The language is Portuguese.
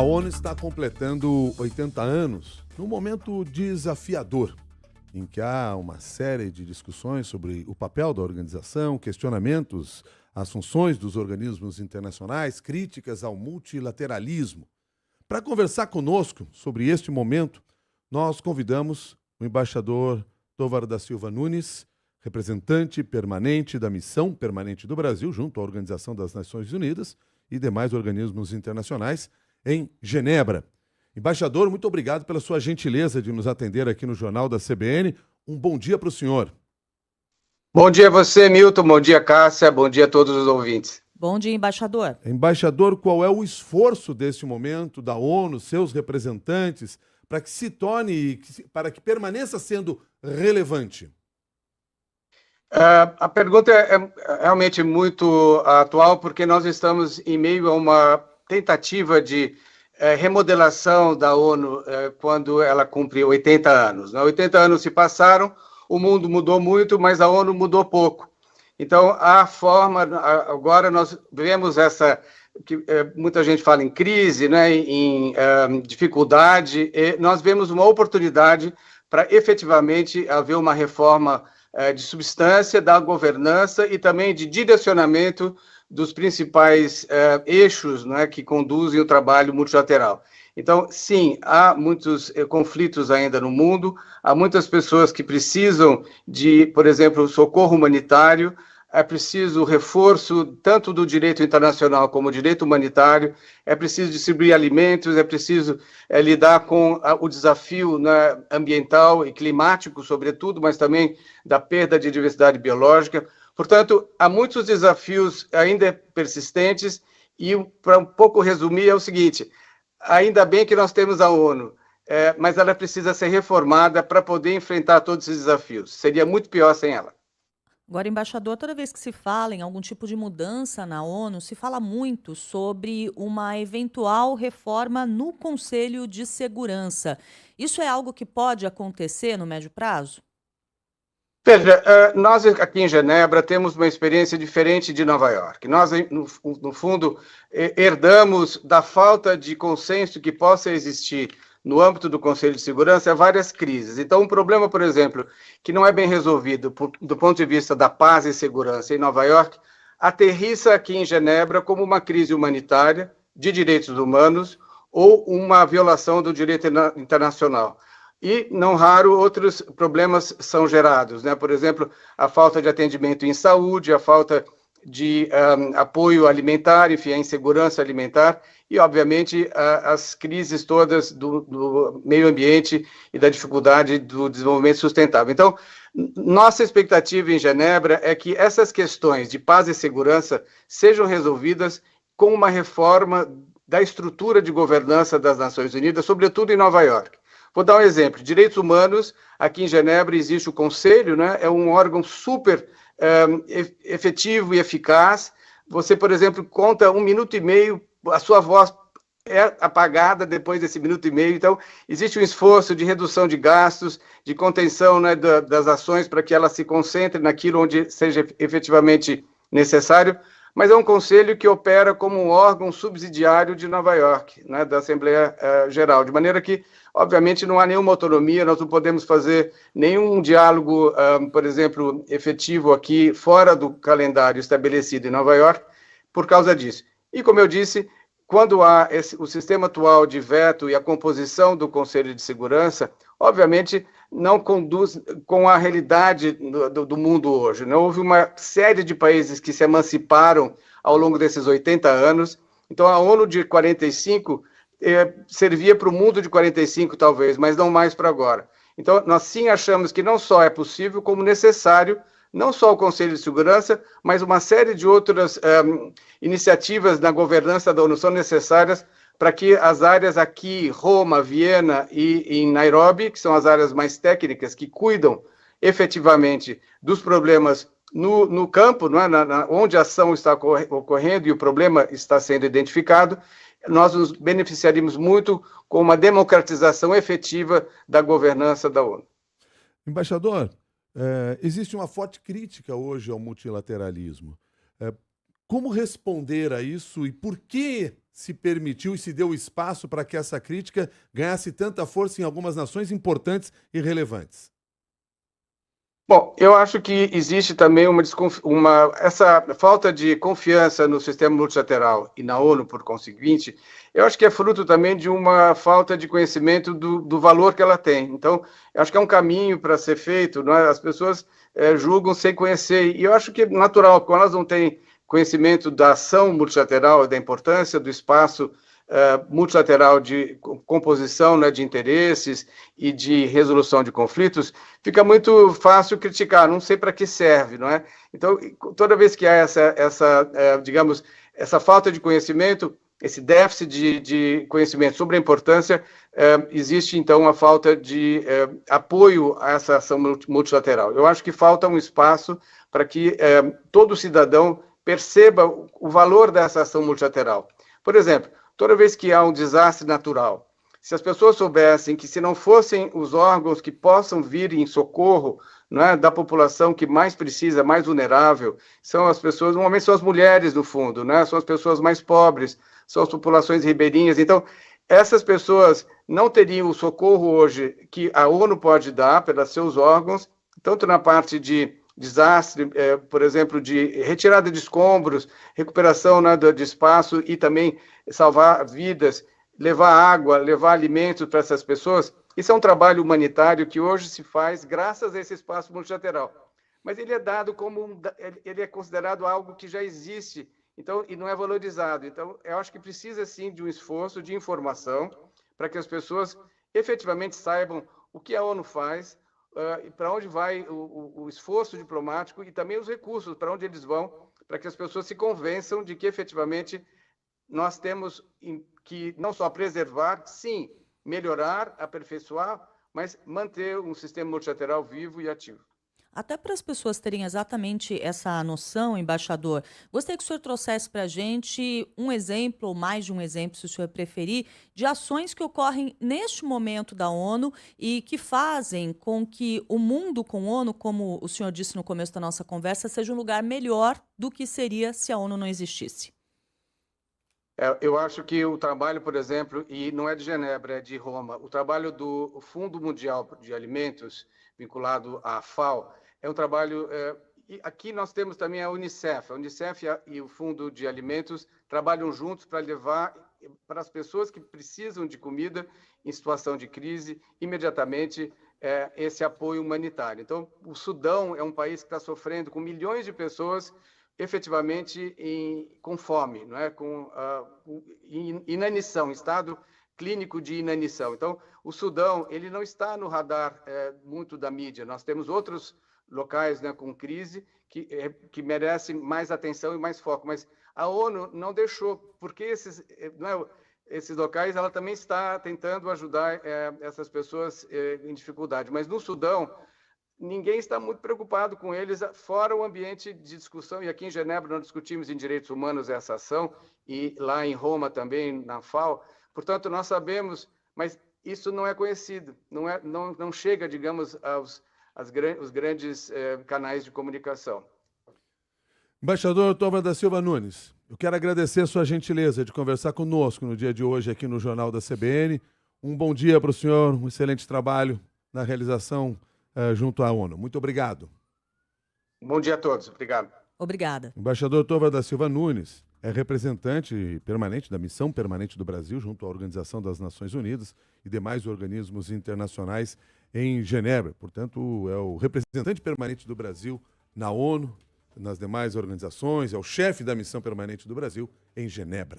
A ONU está completando 80 anos num momento desafiador, em que há uma série de discussões sobre o papel da organização, questionamentos às funções dos organismos internacionais, críticas ao multilateralismo. Para conversar conosco sobre este momento, nós convidamos o embaixador Tovar da Silva Nunes, representante permanente da Missão Permanente do Brasil junto à Organização das Nações Unidas e demais organismos internacionais em Genebra. Embaixador, muito obrigado pela sua gentileza de nos atender aqui no Jornal da CBN. Um bom dia para o senhor. Bom dia a você, Milton. Bom dia, Cássia. Bom dia a todos os ouvintes. Bom dia, embaixador. Embaixador, qual é o esforço deste momento da ONU, seus representantes, para que se torne, para que permaneça sendo relevante? A pergunta é realmente muito atual, porque nós estamos em meio a uma tentativa de remodelação da ONU quando ela cumpriu 80 anos. 80 anos se passaram, o mundo mudou muito, mas a ONU mudou pouco. Então, a forma, agora nós vemos essa, que muita gente fala em crise, né, em dificuldade, e nós vemos uma oportunidade para efetivamente haver uma reforma de substância da governança e também de direcionamento dos principais eixos, né, que conduzem o trabalho multilateral. Então, sim, há muitos conflitos ainda no mundo, há muitas pessoas que precisam de, por exemplo, socorro humanitário, é preciso reforço tanto do direito internacional como do direito humanitário, é preciso distribuir alimentos, é preciso lidar com o desafio, né, ambiental e climático, sobretudo, mas também da perda de diversidade biológica. Portanto, há muitos desafios ainda persistentes e, para um pouco resumir, é o seguinte: ainda bem que nós temos a ONU, mas ela precisa ser reformada para poder enfrentar todos esses desafios. Seria muito pior sem ela. Agora, embaixador, toda vez que se fala em algum tipo de mudança na ONU, se fala muito sobre uma eventual reforma no Conselho de Segurança. Isso é algo que pode acontecer no médio prazo? Veja, nós aqui em Genebra temos uma experiência diferente de Nova York. Nós, no fundo, herdamos da falta de consenso que possa existir no âmbito do Conselho de Segurança várias crises. Então, um problema, por exemplo, que não é bem resolvido do ponto de vista da paz e segurança em Nova York, aterrissa aqui em Genebra como uma crise humanitária, de direitos humanos ou uma violação do direito internacional. E, não raro, outros problemas são gerados, né? Por exemplo, a falta de atendimento em saúde, a falta de apoio alimentar, enfim, a insegurança alimentar e, obviamente, as crises todas do meio ambiente e da dificuldade do desenvolvimento sustentável. Então, nossa expectativa em Genebra é que essas questões de paz e segurança sejam resolvidas com uma reforma da estrutura de governança das Nações Unidas, sobretudo em Nova York. Vou dar um exemplo. Direitos humanos, aqui em Genebra existe o Conselho, né? É um órgão super efetivo e eficaz. Você, por exemplo, conta 1 minuto e meio, a sua voz é apagada depois desse minuto e meio. Então, existe um esforço de redução de gastos, de contenção, né, das ações para que ela se concentre naquilo onde seja efetivamente necessário. Mas é um conselho que opera como um órgão subsidiário de Nova York, né, da Assembleia Geral, de maneira que, obviamente, não há nenhuma autonomia, nós não podemos fazer nenhum diálogo, por exemplo, efetivo aqui, fora do calendário estabelecido em Nova York, por causa disso. E, como eu disse, quando há o sistema atual de veto e a composição do Conselho de Segurança, obviamente, não conduz com a realidade do mundo hoje. Não houve uma série de países que se emanciparam ao longo desses 80 anos. Então, a ONU de 45 servia para o mundo de 45, talvez, mas não mais para agora. Então, nós sim achamos que não só é possível, como necessário, não só o Conselho de Segurança, mas uma série de outras iniciativas na governança da ONU são necessárias para que as áreas aqui, Roma, Viena e em Nairobi, que são as áreas mais técnicas, que cuidam efetivamente dos problemas no campo, não é? Onde a ação está ocorrendo e o problema está sendo identificado, nós nos beneficiaríamos muito com uma democratização efetiva da governança da ONU. Embaixador, existe uma forte crítica hoje ao multilateralismo. Como responder a isso e por que se permitiu e se deu espaço para que essa crítica ganhasse tanta força em algumas nações importantes e relevantes? Bom, eu acho que existe também essa falta de confiança no sistema multilateral e na ONU, por conseguinte, eu acho que é fruto também de uma falta de conhecimento do valor que ela tem. Então, eu acho que é um caminho para ser feito, não é? As pessoas julgam sem conhecer, e eu acho que é natural, quando elas não têm conhecimento da ação multilateral, da importância do espaço multilateral de composição, né, de interesses e de resolução de conflitos, fica muito fácil criticar, não sei para que serve, não é? Então, toda vez que há digamos, essa falta de conhecimento, esse déficit de conhecimento sobre a importância, existe, então, uma falta de apoio a essa ação multilateral. Eu acho que falta um espaço para que todo cidadão perceba o valor dessa ação multilateral. Por exemplo, toda vez que há um desastre natural, se as pessoas soubessem que se não fossem os órgãos que possam vir em socorro, né, da população que mais precisa, mais vulnerável, são as pessoas, normalmente são as mulheres, no fundo, né, são as pessoas mais pobres, são as populações ribeirinhas. Então, essas pessoas não teriam o socorro hoje que a ONU pode dar pelos seus órgãos, tanto na parte de desastre, por exemplo, de retirada de escombros, recuperação, né, de espaço e também salvar vidas, levar água, levar alimentos para essas pessoas. Isso é um trabalho humanitário que hoje se faz graças a esse espaço multilateral. Mas ele é dado ele é considerado algo que já existe, então, e não é valorizado. Então, eu acho que precisa, sim, de um esforço de informação para que as pessoas efetivamente saibam o que a ONU faz, e para onde vai o esforço diplomático e também os recursos, para onde eles vão, para que as pessoas se convençam de que efetivamente nós temos que não só preservar, sim, melhorar, aperfeiçoar, mas manter um sistema multilateral vivo e ativo. Até para as pessoas terem exatamente essa noção, embaixador, gostaria que o senhor trouxesse para a gente um exemplo, ou mais de um exemplo, se o senhor preferir, de ações que ocorrem neste momento da ONU e que fazem com que o mundo com a ONU, como o senhor disse no começo da nossa conversa, seja um lugar melhor do que seria se a ONU não existisse. Eu acho que o trabalho, por exemplo, e não é de Genebra, é de Roma, o trabalho do Fundo Mundial de Alimentos, vinculado à FAO, é um trabalho... e aqui nós temos também a Unicef. A Unicef e o Fundo de Alimentos trabalham juntos para levar para as pessoas que precisam de comida em situação de crise, imediatamente, esse apoio humanitário. Então, o Sudão é um país que está sofrendo com milhões de pessoas efetivamente com fome, não é? Com inanição, estado clínico de inanição. Então, o Sudão ele não está no radar muito da mídia. Nós temos outros locais, né, com crise que merecem mais atenção e mais foco, mas a ONU não deixou, porque esses locais ela também está tentando ajudar essas pessoas em dificuldade. Mas no Sudão, ninguém está muito preocupado com eles, fora o ambiente de discussão, e aqui em Genebra nós discutimos em direitos humanos essa ação, e lá em Roma também, na FAO. Portanto, nós sabemos, mas isso não é conhecido, não chega, digamos, os grandes canais de comunicação. Embaixador Tovar da Silva Nunes, eu quero agradecer a sua gentileza de conversar conosco no dia de hoje aqui no Jornal da CBN. Um bom dia para o senhor, um excelente trabalho na realização junto à ONU. Muito obrigado. Bom dia a todos. Obrigado. Obrigada. Embaixador Tovar da Silva Nunes é representante permanente da Missão Permanente do Brasil junto à Organização das Nações Unidas e demais organismos internacionais em Genebra. Portanto, é o representante permanente do Brasil na ONU, nas demais organizações, é o chefe da Missão Permanente do Brasil em Genebra.